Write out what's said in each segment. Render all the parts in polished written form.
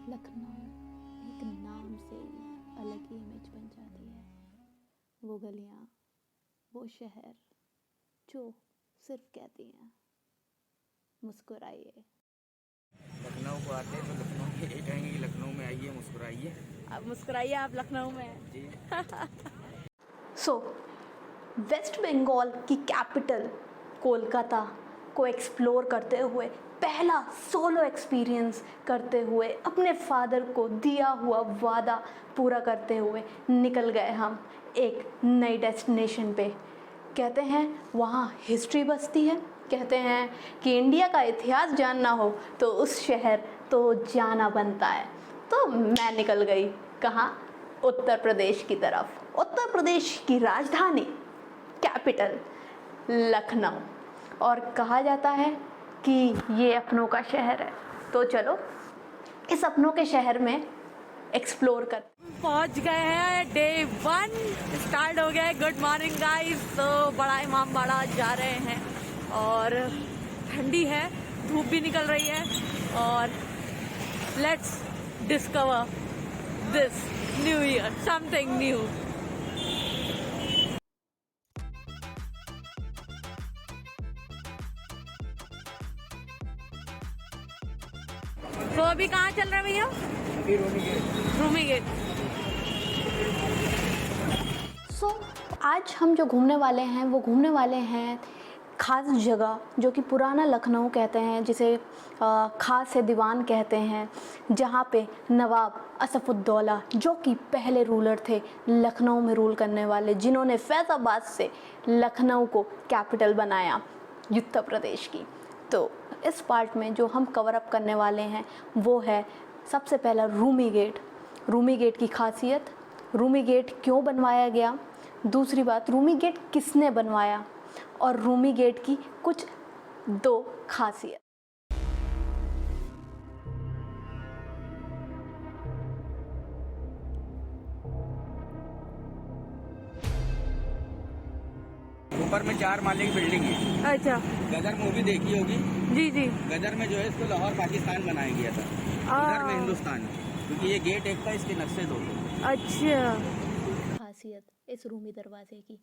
लखनऊ एक नाम से ही अलग ही इमेज बन जाती है। वो गलियाँ, वो शहर जो सिर्फ कहती हैं मुस्कुराइए। लखनऊ को आते हैं तो लखनऊ में यही कहेंगे कि लखनऊ में आइए, मुस्कुराइए। अब मुस्कुराइए, आप लखनऊ में हैं। जी। सो वेस्ट बंगाल की कैपिटल कोलकाता को एक्सप्लोर करते हुए, पहला सोलो एक्सपीरियंस करते हुए, अपने फादर को दिया हुआ वादा पूरा करते हुए निकल गए हम एक नई डेस्टिनेशन पे। कहते हैं वहाँ हिस्ट्री बसती है, कहते हैं कि इंडिया का इतिहास जानना हो तो उस शहर तो जाना बनता है। तो मैं निकल गई कहाँ? उत्तर प्रदेश की तरफ। उत्तर प्रदेश की राजधानी, कैपिटल लखनऊ, और कहा जाता है कि ये अपनों का शहर है। तो चलो इस अपनों के शहर में एक्सप्लोर कर। पहुंच गए हैं, डे 1 स्टार्ट हो गया है। Good morning guys. तो बड़ा इमाम बाड़ा जा रहे हैं और ठंडी है, धूप भी निकल रही है और let's discover this new year, something new. तो अभी कहाँ चल रहे हैं भैया? रूमी गेट। सो आज हम जो घूमने वाले हैं वो घूमने वाले हैं ख़ास जगह जो कि पुराना लखनऊ कहते हैं, जिसे ख़ास है दीवान कहते हैं, जहाँ पे नवाब असफ़ुद्दौला जो कि पहले रूलर थे लखनऊ में रूल करने वाले, जिन्होंने फैज़ाबाद से लखनऊ को कैपिटल बनाया उत्तर प्रदेश की। तो इस पार्ट में जो हम कवर अप करने वाले हैं वो है सबसे पहला रूमी गेट। रूमी गेट की खासियत, रूमी गेट क्यों बनवाया गया, दूसरी बात रूमी गेट किसने बनवाया, और रूमी गेट की कुछ 2 खासियत। ऊपर में 4 माले की बिल्डिंग है। अच्छा। गदर मूवी देखी होगी। जी जी। गदर में जो है इसको लाहौर पाकिस्तान बनाया गया था, उधर में हिंदुस्तान, क्योंकि ये गेट एक था, इसके नक्शे 2 थे। अच्छा। खासियत इस रूमी दरवाजे की,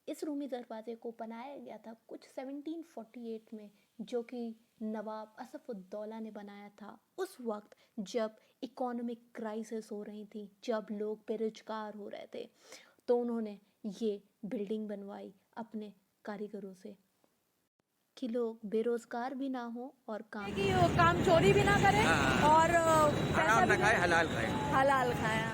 इस रूमी दरवाजे को बनाया गया था कुछ 1748 में, जो कि नवाब असफ़ुद्दौला ने बनाया था उस वक्त जब इकोनॉमिक क्राइसिस हो रही थी, जब लोग बेरोजगार हो रहे थे। तो उन्होंने ये बिल्डिंग बनवाई अपने कारीगरों से कि लोग बेरोजगार भी ना हो और काम चोरी भी ना करें और हराम ना खाए, हलाल खाए। हलाल खाया।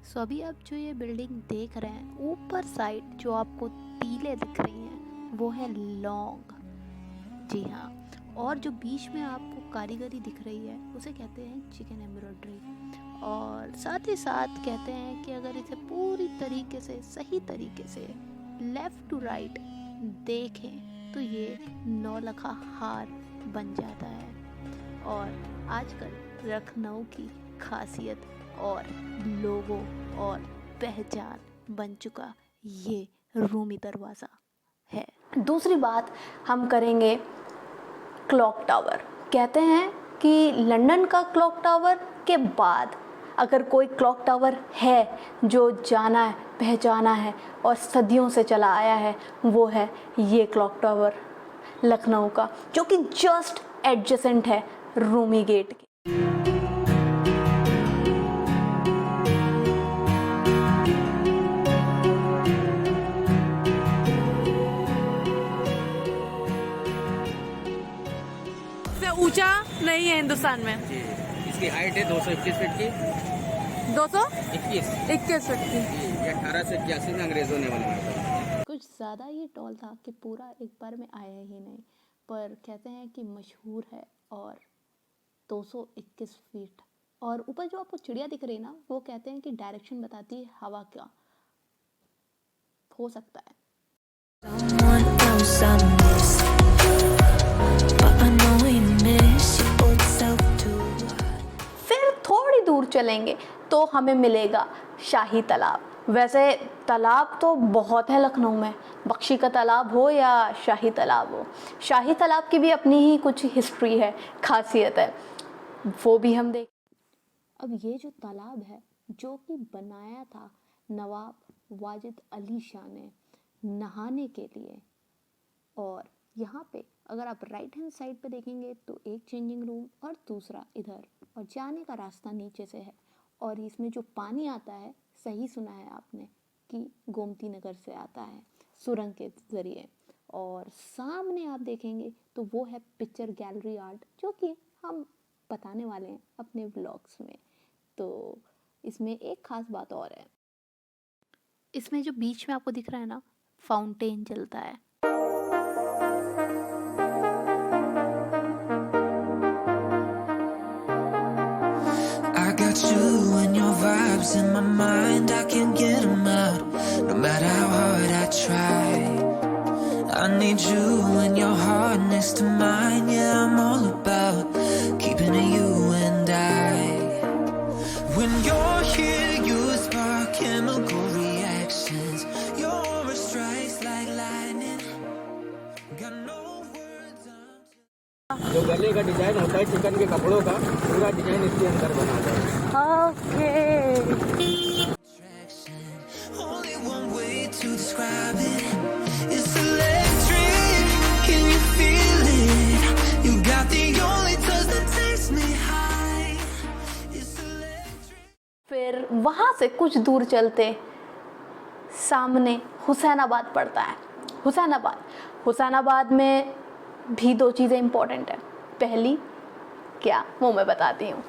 सो अभी आप जो ये बिल्डिंग देख रहे हैं, ऊपर साइड जो आपको टीले दिख रही हैं वो है लौंग। जी हाँ, और जो बीच में आपको कारीगरी दिख रही है उसे कहते हैं चिकन एम्ब्रॉयडरी। और साथ ही साथ कहते हैं कि अगर इसे पूरी तरीके से सही तरीके से लेफ़्ट टू राइट देखें तो ये नौलखा हार बन जाता है। और आजकल लखनऊ की खासियत और लोगो और पहचान बन चुका ये रूमी दरवाज़ा है। दूसरी बात हम करेंगे क्लॉक टावर। कहते हैं कि लंदन का क्लॉक टावर के बाद अगर कोई क्लॉक टावर है जो जाना है, पहचाना है और सदियों से चला आया है, वो है ये क्लॉक टावर लखनऊ का, जो कि जस्ट एडजेसेंट है रूमी गेट के। ऊंचा नहीं है हिंदुस्तान में। जी, इसकी हाइट है 221 फीट की। 221 फीट की। ये 1881 में अंग्रेजों ने बनवाया था। कुछ ज़्यादा ही टॉल था कि पूरा एक बार में आया ही नहीं, पर कहते हैं कि मशहूर है। और 221 फीट, और ऊपर जो आपको चिड़िया दिख रही है ना, वो कहते हैं कि डायरेक्शन बताती है हवा का, हो सकता है। फिर थोड़ी दूर चलेंगे तो हमें मिलेगा शाही तालाब। वैसे तालाब तो बहुत है लखनऊ में, बख्शी का तालाब हो या शाही तालाब हो। शाही तालाब की भी अपनी ही कुछ हिस्ट्री है, खासियत है, वो भी हम देख। अब ये जो तालाब है जो कि बनाया था नवाब वाजिद अली शाह ने नहाने के लिए, और यहाँ पे अगर आप राइट हैंड साइड पे देखेंगे तो एक चेंजिंग रूम और दूसरा इधर, और जाने का रास्ता नीचे से है। और इसमें जो पानी आता है, सही सुना है आपने कि गोमती नगर से आता है सुरंग के ज़रिए। और सामने आप देखेंगे तो वो है पिक्चर गैलरी आर्ट, जो कि हम बताने वाले हैं अपने व्लॉग्स में। तो इसमें एक ख़ास बात और है, इसमें जो बीच में आपको दिख रहा है ना, फाउंटेन चलता है। I got you and your vibes in my mind, I can't get them out, no matter how hard I try. I need you and your heart next to mine, yeah, I'm all about keeping it you and I. When you're here, you spark chemical reactions, your aura strikes like lightning, got no words. जो गले का design होता है chicken के कपड़ों का, पूरा design इसके अंदर बना हुआ है। Okay. Only one way to describe it. It's electric. Can you feel it? You got the only touch that takes me high. It's electric. फिर वहाँ से कुछ दूर चलते सामने हुसैनाबाद पड़ता है। हुसैनाबाद में भी दो चीज़ें इम्पोर्टेंट है। पहली क्या, वो मैं बताती हूँ।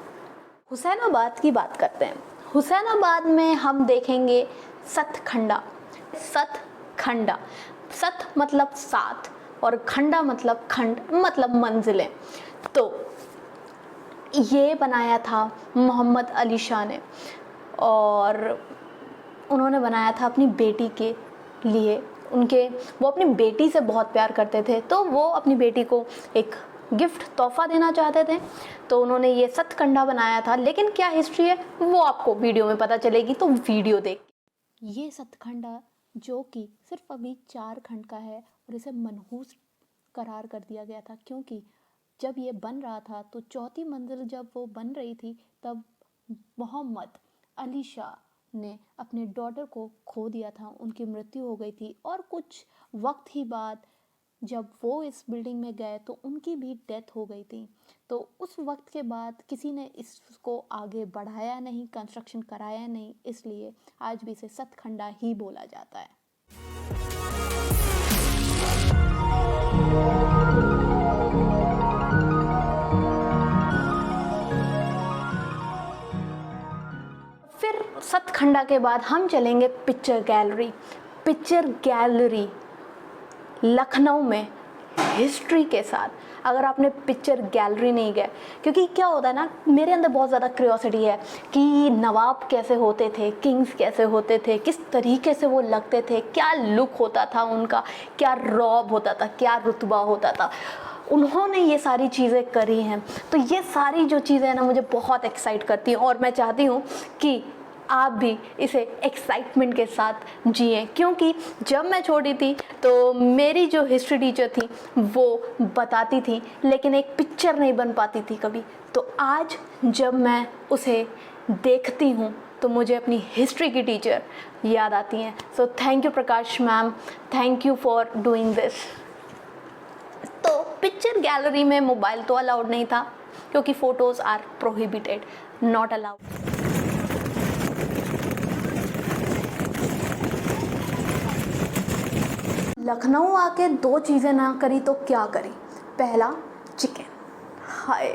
हुसैनाबाद की बात करते हैं। हुसैनाबाद में हम देखेंगे सतखंडा। सत मतलब सात और खंडा मतलब खंड, मतलब मंजिलें। तो ये बनाया था मोहम्मद अली शाह ने, और उन्होंने बनाया था अपनी बेटी के लिए। वो अपनी बेटी से बहुत प्यार करते थे, तो वो अपनी बेटी को एक गिफ्ट तोहफा देना चाहते थे, तो उन्होंने ये सतखंडा बनाया था। लेकिन क्या हिस्ट्री है वो आपको वीडियो में पता चलेगी, तो वीडियो देख। ये सतखंडा जो कि सिर्फ अभी 4 खंड का है, और इसे मनहूस करार कर दिया गया था, क्योंकि जब ये बन रहा था तो चौथी मंजिल जब वो बन रही थी, तब मोहम्मद अली शाह ने अपने डॉटर को खो दिया था, उनकी मृत्यु हो गई थी। और कुछ वक्त ही बाद जब वो इस बिल्डिंग में गए तो उनकी भी डेथ हो गई थी। तो उस वक्त के बाद किसी ने इसको आगे बढ़ाया नहीं, कंस्ट्रक्शन कराया नहीं, इसलिए आज भी इसे सतखंडा ही बोला जाता है। फिर सतखंडा के बाद हम चलेंगे पिक्चर गैलरी लखनऊ में हिस्ट्री के साथ। अगर आपने पिक्चर गैलरी नहीं गए, क्योंकि क्या होता है ना, मेरे अंदर बहुत ज़्यादा क्यूरियोसिटी है कि नवाब कैसे होते थे, किंग्स कैसे होते थे, किस तरीके से वो लगते थे, क्या लुक होता था उनका, क्या रौब होता था, क्या रुतबा होता था। उन्होंने ये सारी चीज़ें करी हैं, तो ये सारी जो चीज़ें हैं ना, मुझे बहुत एक्साइट करती हैं, और मैं चाहती हूँ कि आप भी इसे एक्साइटमेंट के साथ जिएं। क्योंकि जब मैं छोटी थी तो मेरी जो हिस्ट्री टीचर थी वो बताती थी, लेकिन एक पिक्चर नहीं बन पाती थी कभी। तो आज जब मैं उसे देखती हूँ तो मुझे अपनी हिस्ट्री की टीचर याद आती हैं। So thank you Prakash ma'am, thank you for doing this. तो पिक्चर गैलरी में मोबाइल तो अलाउड नहीं था, क्योंकि photos are prohibited, not allowed. Lucknow आके 2 चीज़ें ना करी तो क्या करी। पहला, चिकन। हाय,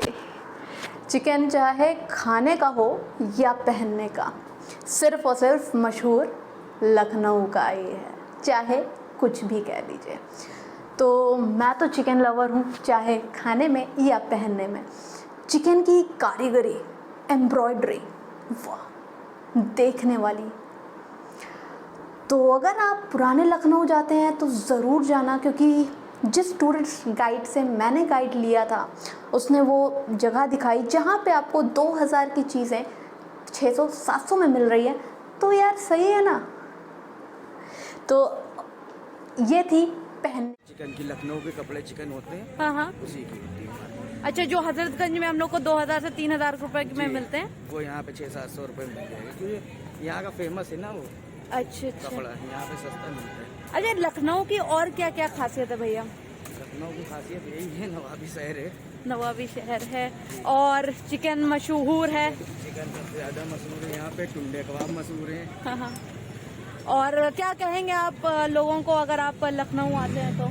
चिकन चाहे खाने का हो या पहनने का, सिर्फ़ और सिर्फ मशहूर लखनऊ का ही है, चाहे कुछ भी कह लीजिए। तो मैं तो चिकन लवर हूँ, चाहे खाने में या पहनने में। चिकन की कारीगरी, एम्ब्रॉयडरी, वाह, देखने वाली। तो अगर आप पुराने लखनऊ जाते हैं तो ज़रूर जाना, क्योंकि जिस टूरिस्ट गाइड से मैंने गाइड लिया था उसने वो जगह दिखाई जहाँ पे आपको 2000 की चीज़ें 600-700 में मिल रही है। तो यार सही है ना। तो ये थी पहन। चिकन की लखनऊ के कपड़े चिकन होते हैं, हाँ हाँ, उसी की होती है। अच्छा, जो हजरतगंज में हम लोग को 2000 से 3000 रुपए में जी। मिलते हैं। वो यहाँ पे 600-700 रुपये में मिल जाएगा, क्योंकि यहाँ का फेमस है ना वो अच्छा अच्छा। कपड़ा, यहाँ पे सस्ता मिलता है। अच्छा, लखनऊ की और क्या क्या खासियत है भैया? लखनऊ की खासियत यही है, नवाबी शहर है, नवाबी शहर है और चिकन मशहूर है। चिकन सबसे ज़्यादा मशहूर है यहाँ पे, टुंडे कबाब मशहूर है। हाँ हाँ। और क्या कहेंगे आप लोगों को अगर आप लखनऊ आते हैं तो?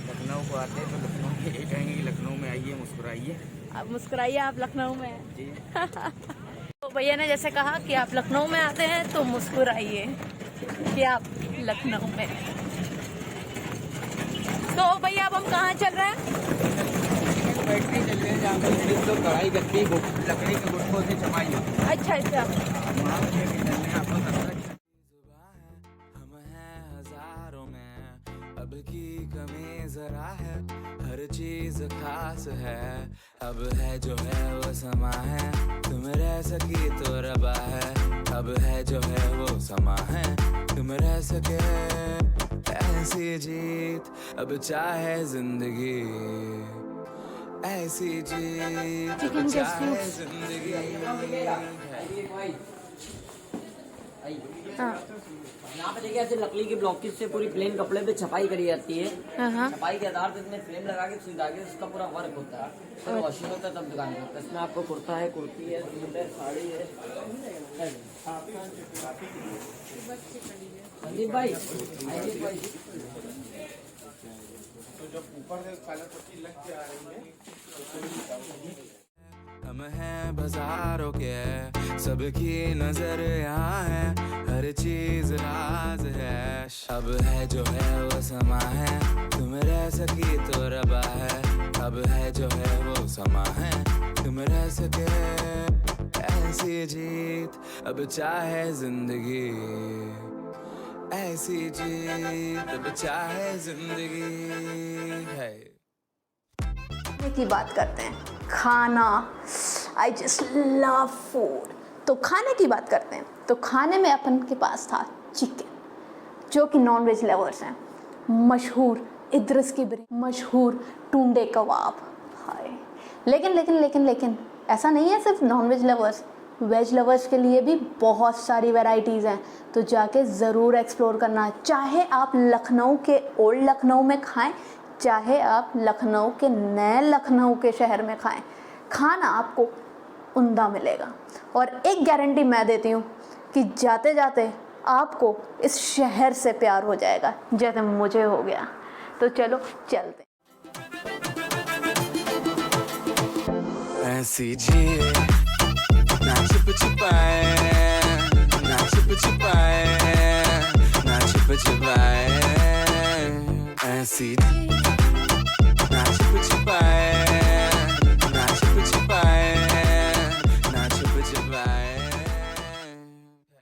लखनऊ को आते हैं तो लखनऊ में यही कहेंगे कि लखनऊ में आइए, मुस्कुराइए। आप मुस्कुराइए, आप लखनऊ में हैं। जी। तो भैया ने जैसे कहा कि आप लखनऊ में आते हैं तो मुस्कुराइए कि आप लखनऊ में हैं। तो भैया अब हम कहाँ चल रहे हैं? फैक्ट्री चल रही है जहाँ पे लेडीज लोग कढ़ाई करती है, लकड़ी के गुटकों से छपाई होती है। अच्छा अच्छा। वहाँ पे चलने आपको लगता है हम हैं हजारों में, अब की कमी जरा है, हर चीज खास है, अब है जो है वो समा है, तुम रह सकी तो रबा है, अब है जो है वो समा है, तुम रह सके, ऐसी जीत अब चाहे जिंदगी, ऐसी जीत अब चाहे जिंदगी। हाँ यहाँ पे देखिए ऐसे लकड़ी के ब्लॉकेज से पूरी प्लेन कपड़े पे छपाई करी जाती है। हाँ। छपाई के आधार पर इसमें फ्रेम लगा के सुई धागे उसका पूरा वर्क होता है, फिर वॉशिंग होता है तब दुकान होता है। इसमें आपको कुर्ता है, कुर्ती है, सूट है, साड़ी है। संदीप भाई, संदीप भाई हम हैं बाजारों के, सबकी नजर यहाँ है, हर चीज राज है, अब है जो है वो समा है, तुम रह सकी तो रबा है, अब है जो है वो समा है, तुम रह सके, ऐसी जीत अब चाहे जिंदगी, ऐसी जीत अब चाहे जिंदगी है। की बात करते हैं, खाना, आई जस्ट लव फूड। तो खाने की बात करते हैं, तो खाने में अपन के पास था चिकन, जो कि नॉन वेज लवर्स हैं, मशहूर इद्रिस की बिरयानी, मशहूर टुंडे कबाब। हाय, लेकिन ऐसा नहीं है सिर्फ non veg lovers, veg lovers के लिए भी बहुत सारी वैरायटीज़ हैं, तो जाके ज़रूर एक्सप्लोर करना। चाहे आप लखनऊ के ओल्ड लखनऊ में खाएं, चाहे आप लखनऊ के नए लखनऊ के शहर में खाएं, खाना आपको उम्दा मिलेगा। और एक गारंटी मैं देती हूँ कि जाते जाते आपको इस शहर से प्यार हो जाएगा, जैसे मुझे हो गया। तो चलो चलते। ऐसी जीत ना छुप छुपाए, ना छुप छुपाए, ना छुप छुपाए, ऐसी ना छुप छुपाए।